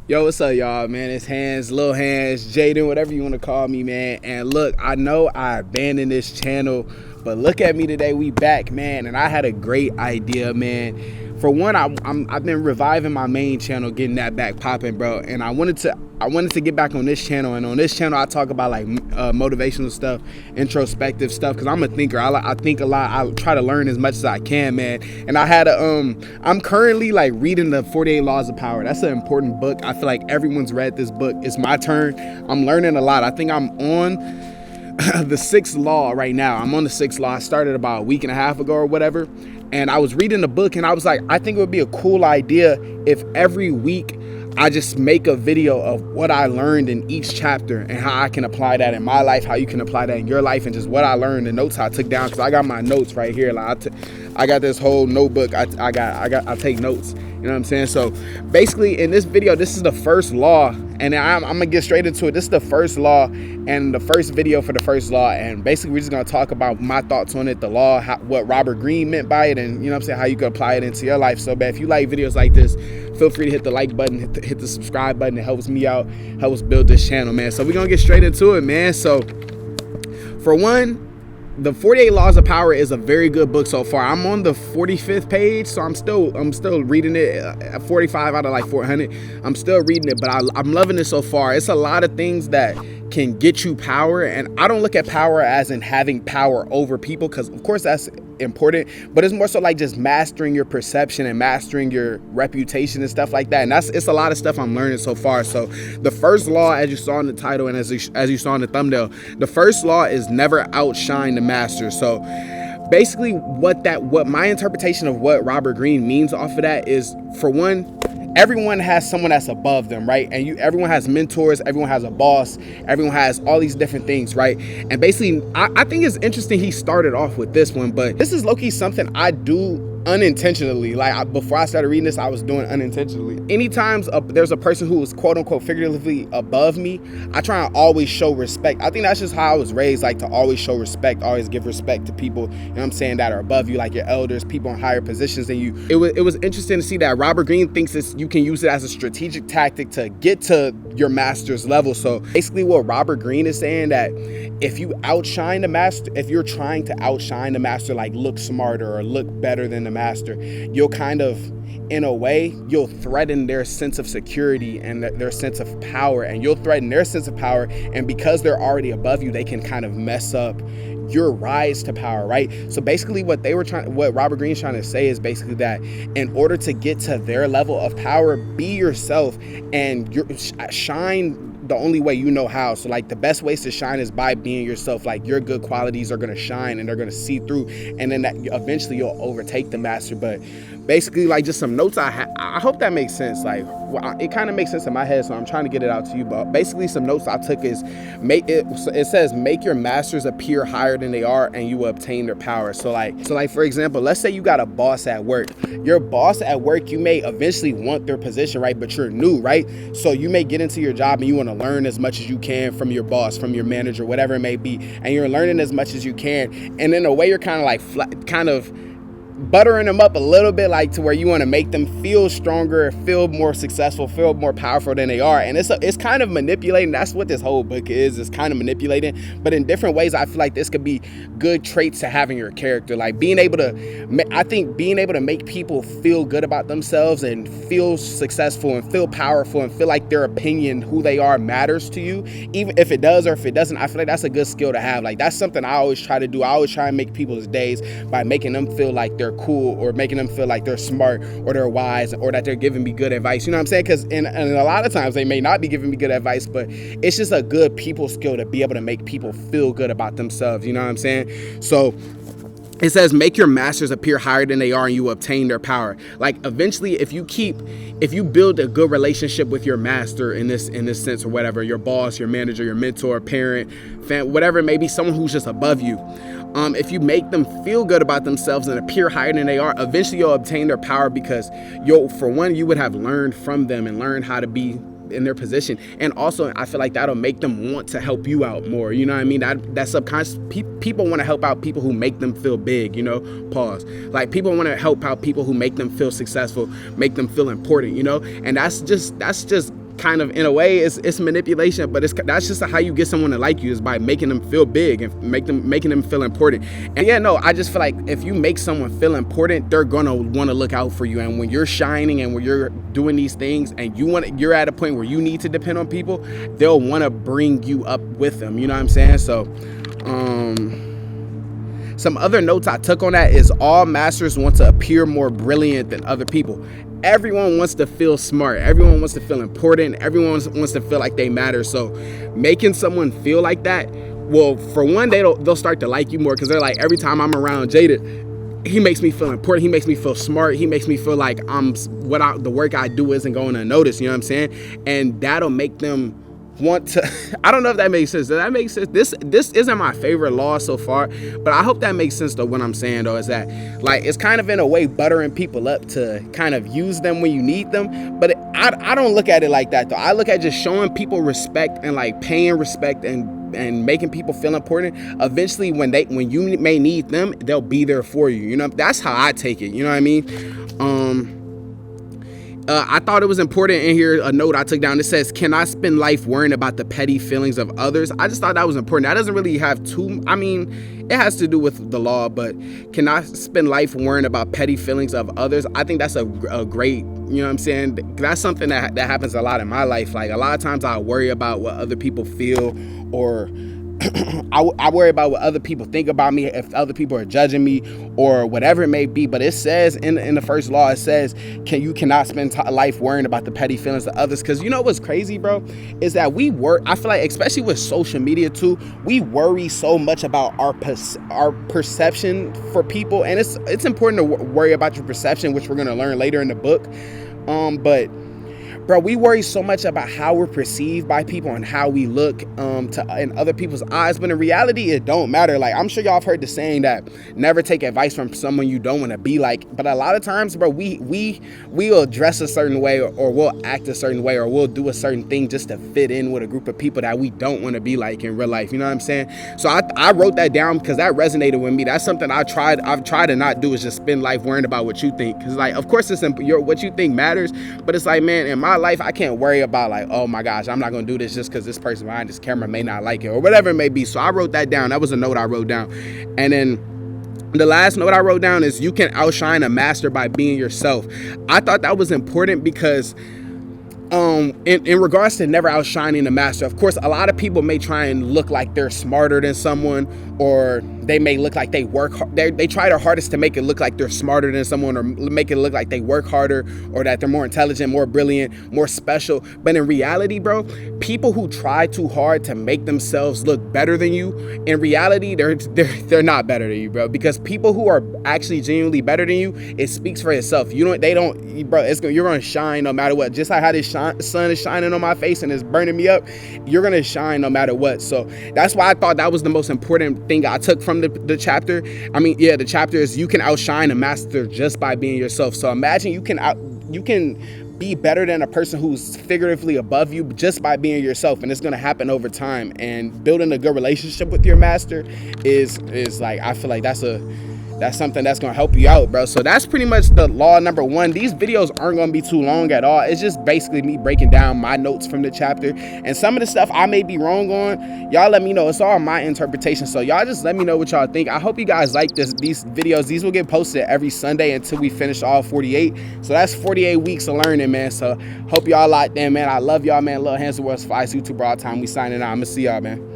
Yo, what's up, y'all, man? It's Hands, Lil Hands, Jaden, whatever you want to call me, man. And look, I know I abandoned this channel, but look at me today. We back, man. And I had a great idea, man. For one, I've been reviving my main channel, getting that back popping, bro. And I wanted to get back on this channel. And on this channel, I talk about like motivational stuff, introspective stuff, because I'm a thinker. I think a lot. I try to learn as much as I can, man. And I had I'm currently like reading the 48 Laws of Power. That's an important book. I feel like everyone's read this book. It's my turn. I'm learning a lot. I think I'm on the 6th law right now. I'm on the 6th law. I started about a week and a half ago or whatever. And I was reading the book and I was like, I think it would be a cool idea if every week I just make a video of what I learned in each chapter and how I can apply that in my life, how you can apply that in your life, and just what I learned, the notes I took down, because I got my notes right here. Like I got this whole notebook. I take notes. You know what I'm saying? So basically in this video, this is the first law, and I'm gonna get straight into it. This is the first law and the first video for the first law, and basically we're just gonna talk about my thoughts on it, the law, what Robert Greene meant by it, and you know what I'm saying, how you can apply it into your life. So if you like videos like this, feel free to hit the like button, hit the subscribe button. It helps me out, helps build this channel, man. So we're gonna get straight into it, man. So for one, the 48 Laws of Power is a very good book so far. I'm on the 45th page, so I'm still reading it at 45 out of like 400. I'm still reading it, but I'm loving it so far. It's a lot of things that can get you power, and I don't look at power as in having power over people, because of course that's important, but it's more so like just mastering your perception and mastering your reputation and stuff like that. And it's a lot of stuff I'm learning so far. So the first law, as you saw in the title and as you saw in the thumbnail, the first law is never outshine the master. So basically what my interpretation of what Robert Greene means off of that is, for one, everyone has someone that's above them, right? And everyone has mentors, everyone has a boss, everyone has all these different things, right? And basically, I think it's interesting he started off with this one, but this is low-key something I do unintentionally. Like before I started reading this, I was doing unintentionally. Anytime there's a person who is quote unquote figuratively above me, I try to always show respect. I think that's just how I was raised, like to always show respect, always give respect to people, you know what I'm saying, that are above you, like your elders, people in higher positions than you. It was interesting to see that Robert Greene thinks you can use it as a strategic tactic to get to your master's level. So basically what Robert Greene is saying, that if you outshine the master, if you're trying to outshine the master, like look smarter or look better than the master, you'll kind of, in a way, you'll threaten their sense of security and their sense of power, and you'll threaten their sense of power. And because they're already above you, they can kind of mess up your rise to power, right? So basically what Robert Greene's trying to say is basically that in order to get to their level of power, be yourself and shine the only way you know how. So like the best ways to shine is by being yourself. Like your good qualities are going to shine and they're going to see through, and then that eventually you'll overtake the master. But basically, like, just some notes I hope that makes sense. Like, well, it kind of makes sense in my head, so I'm trying to get it out to you. But basically some notes I took is it says make your masters appear higher than they are and you will obtain their power. So like for example, let's say you got a boss at work. Your boss at work, you may eventually want their position, right? But you're new, right? So you may get into your job and you want to learn as much as you can from your boss, from your manager, whatever it may be, and you're learning as much as you can, and in a way you're kind of like kind of buttering them up a little bit, like to where you want to make them feel stronger, feel more successful, feel more powerful than they are. And it's kind of manipulating. That's what this whole book is. It's kind of manipulating, but in different ways. I feel like this could be good traits to having your character, like being able to make people feel good about themselves and feel successful and feel powerful and feel like their opinion, who they are, matters to you, even if it does or if it doesn't. I feel like that's a good skill to have. Like that's something I always try to do. I always try and make people's days by making them feel like they're cool, or making them feel like they're smart or they're wise, or that they're giving me good advice. You know what I'm saying? Because and a lot of times they may not be giving me good advice, but it's just a good people skill to be able to make people feel good about themselves. You know what I'm saying? So it says make your masters appear higher than they are and you obtain their power. Like eventually, if you build a good relationship with your master in this sense, or whatever, your boss, your manager, your mentor, parent, whatever it may be, someone who's just above you, if you make them feel good about themselves and appear higher than they are, eventually you'll obtain their power, because for one, you would have learned from them and learned how to be in their position. And also I feel like that'll make them want to help you out more. You know what I mean? That subconscious, people want to help out people who make them feel big, you know, pause. Like people want to help out people who make them feel successful, make them feel important, you know? And that's just kind of, in a way, it's manipulation, but that's just how you get someone to like you, is by making them feel big and making them feel important. And yeah, no, I just feel like if you make someone feel important, they're gonna want to look out for you. And when you're shining and when you're doing these things and you're at a point where you need to depend on people, they'll want to bring you up with them. You know what I'm saying? So some other notes I took on that is all masters want to appear more brilliant than other people. Everyone wants to feel smart. Everyone wants to feel important. Everyone wants to feel like they matter. So making someone feel like that, well, for one, they'll start to like you more, because they're like, every time I'm around Jada, he makes me feel important. He makes me feel smart. He makes me feel like the work I do isn't going unnoticed. You know what I'm saying? And that'll make them want to I don't know if that makes sense. Does that make sense? This isn't my favorite law so far, but I hope that makes sense though. What I'm saying though is that, like, it's kind of in a way buttering people up to kind of use them when you need them, but I don't look at it like that though. I look at just showing people respect and like paying respect and making people feel important. Eventually when you may need them, they'll be there for you. You know, that's how I take it. You know what I mean? I thought it was important in here, a note I took down. It says, can I spend life worrying about the petty feelings of others? I just thought that was important. That doesn't really have it has to do with the law, but can I spend life worrying about petty feelings of others? I think that's a great, you know what I'm saying? That's something that happens a lot in my life. Like, a lot of times I worry about what other people feel, or I worry about what other people think about me, if other people are judging me or whatever it may be. But it says in the first law, it says, you cannot spend life worrying about the petty feelings of others. Because you know what's crazy, bro, is that I feel like, especially with social media too, we worry so much about our perception for people. And it's important to worry about your perception, which we're going to learn later in the book. But bro, we worry so much about how we're perceived by people and how we look in other people's eyes, but in reality, it don't matter. Like, I'm sure y'all have heard the saying that never take advice from someone you don't want to be like. But a lot of times, bro, we'll dress a certain way, or we'll act a certain way, or we'll do a certain thing just to fit in with a group of people that we don't want to be like in real life. You know what I'm saying? So I wrote that down because that resonated with me. That's something I've tried to not do, is just spend life worrying about what you think. Because, like, of course, what you think matters, but it's like, man, in my life, I can't worry about, like, oh my gosh, I'm not gonna do this just because this person behind this camera may not like it, or whatever it may be. So I wrote that down. That was a note I wrote down. And then the last note I wrote down is, you can outshine a master by being yourself. I thought that was important because in regards to never outshining the master, of course, a lot of people may try and look like they're smarter than someone, or they may look like they work hard. They try their hardest to make it look like they're smarter than someone, or make it look like they work harder, or that they're more intelligent, more brilliant, more special. But in reality, bro, people who try too hard to make themselves look better than you, in reality, they're not better than you, bro. Because people who are actually genuinely better than you, it speaks for itself. You're gonna shine no matter what. Just like how this sun is shining on my face and it's burning me up, you're gonna shine no matter what. So that's why I thought that was the most important thing I took from the chapter. The chapter is, you can outshine a master just by being yourself. So imagine you can be better than a person who's figuratively above you just by being yourself, and it's going to happen over time. And building a good relationship with your master is like, I feel like that's something that's going to help you out, bro. So that's pretty much the law number 1. These videos aren't going to be too long at all. It's just basically me breaking down my notes from the chapter, and some of the stuff I may be wrong on, y'all let me know. It's all my interpretation, so y'all just let me know what y'all think. I hope you guys like these videos. These will get posted every Sunday until we finish all 48. So that's 48 weeks of learning, man. So hope y'all locked in, man. I love y'all, man. Lil Hands the World's Flyest YouTuber all time. We signing out. I'm gonna see y'all, man.